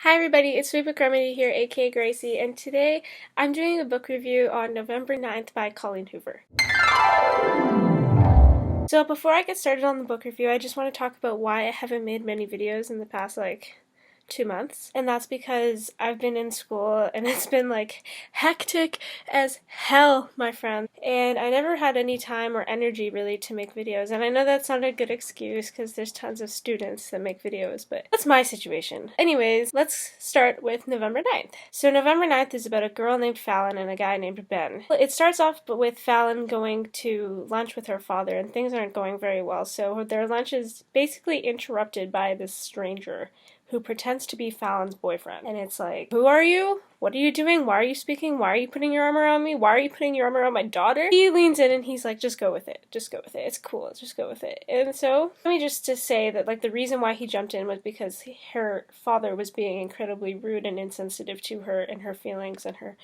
Hi everybody, it's Sweet Book Remedy here, aka Gracie, and today I'm doing a book review on November 9th by Colleen Hoover. So before I get started on the book review, I just want to talk about why I haven't made many videos in the past 2 months, and that's because I've been in school and it's been hectic as hell, my friend, and I never had any time or energy really to make videos. And I know that's not a good excuse because there's tons of students that make videos, but that's my situation. Anyways, let's start with November 9th. So November 9th is about a girl named Fallon and a guy named Ben. It starts off with Fallon going to lunch with her father, and things aren't going very well, so their lunch is basically interrupted by this stranger who pretends to be Fallon's boyfriend. And it's like, who are you? What are you doing? Why are you speaking? Why are you putting your arm around me? Why are you putting your arm around my daughter? He leans in and he's like, just go with it. Just go with it. It's cool. Just go with it. And so, let me just say that the reason why he jumped in was because her father was being incredibly rude and insensitive to her and her feelings and her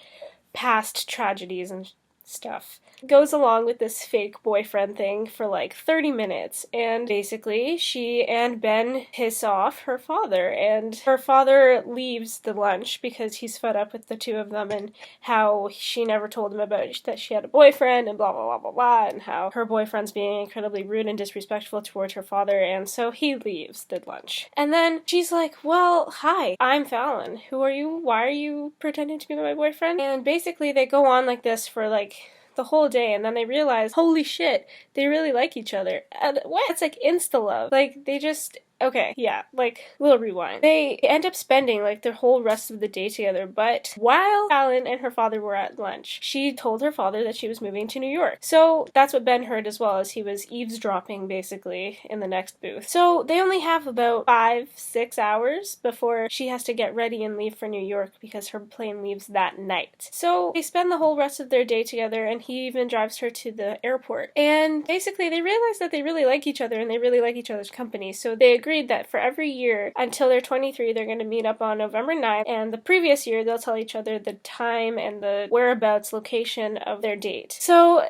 past tragedies and stuff. Goes along with this fake boyfriend thing for 30 minutes, and basically she and Ben piss off her father, and her father leaves the lunch because he's fed up with the two of them and how she never told him about that she had a boyfriend and blah blah blah blah blah, and how her boyfriend's being incredibly rude and disrespectful towards her father, and so he leaves the lunch. And then she's like, well, hi, I'm Fallon. Who are you? Why are you pretending to be my boyfriend? And basically they go on like this for the whole day, and then they realize, holy shit, they really like each other. And what? It's insta-love. They just... Okay, yeah, little rewind. They end up spending the whole rest of the day together, but while Fallon and her father were at lunch, she told her father that she was moving to New York. So that's what Ben heard as well, as he was eavesdropping basically in the next booth. So they only have about 5-6 hours before she has to get ready and leave for New York because her plane leaves that night. So they spend the whole rest of their day together, and he even drives her to the airport. And basically they realize that they really like each other and they really like each other's company, so they agreed that for every year until they're 23 they're going to meet up on November 9th, and the previous year they'll tell each other the time and the whereabouts location of their date. So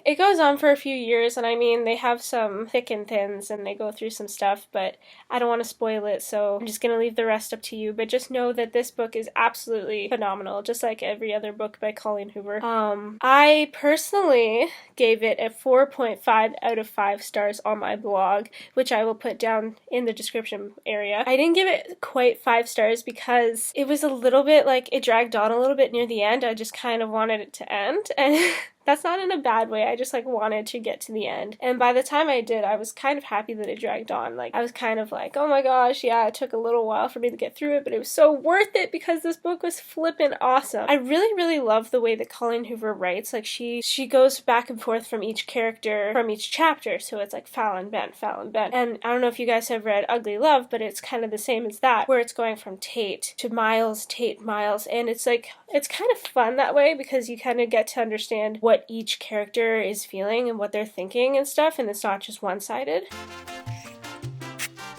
it goes on for a few years, and I mean they have some thick and thins and they go through some stuff, but I don't want to spoil it, so I'm just going to leave the rest up to you. But just know that this book is absolutely phenomenal, just like every other book by Colleen Hoover. I personally gave it a 4.5 out of 5 stars on my blog, which I will put down in the description area. I didn't give it quite 5 stars because it was a little bit it dragged on a little bit near the end. I just kind of wanted it to end, and that's not in a bad way. I just wanted to get to the end. And by the time I did, I was kind of happy that it dragged on. I was kind of oh my gosh, yeah, it took a little while for me to get through it, but it was so worth it because this book was flippin' awesome. I really, really love the way that Colleen Hoover writes. She goes back and forth from each character, from each chapter. So it's Fallon, Ben, Fallon, Ben. And I don't know if you guys have read Ugly Love, but it's kind of the same as that, where it's going from Tate to Miles, Tate, Miles. And it's kind of fun that way because you kind of get to understand what each character is feeling and what they're thinking and stuff, and it's not just one-sided.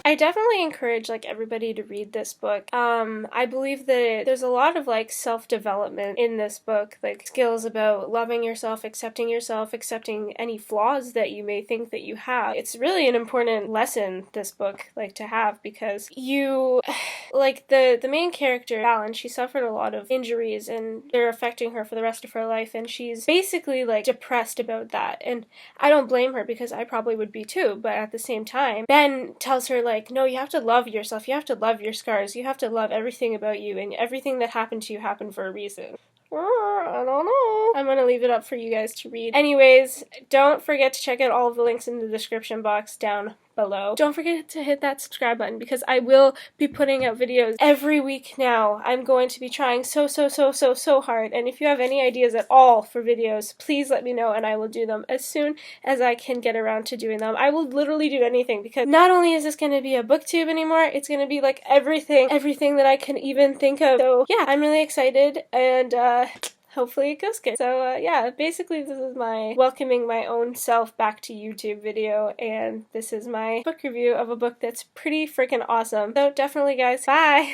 I definitely encourage everybody to read this book. I believe that there's a lot of self-development in this book, skills about loving yourself, accepting any flaws that you may think that you have. It's really an important lesson, this book, to have, because you, the main character, Fallon, she suffered a lot of injuries and they're affecting her for the rest of her life, and she's basically depressed about that. And I don't blame her because I probably would be too, but at the same time, Ben tells her no, you have to love yourself, you have to love your scars, you have to love everything about you, and everything that happened to you happened for a reason. I don't know. I'm gonna leave it up for you guys to read. Anyways, don't forget to check out all of the links in the description box down below. Don't forget to hit that subscribe button because I will be putting out videos every week now. I'm going to be trying so hard, and if you have any ideas at all for videos, please let me know and I will do them as soon as I can get around to doing them. I will literally do anything, because not only is this going to be a booktube anymore, it's going to be everything that I can even think of. So yeah, I'm really excited, and hopefully it goes good. So yeah, basically this is my welcoming my own self back to YouTube video, and this is my book review of a book that's pretty freaking awesome. So definitely guys, bye!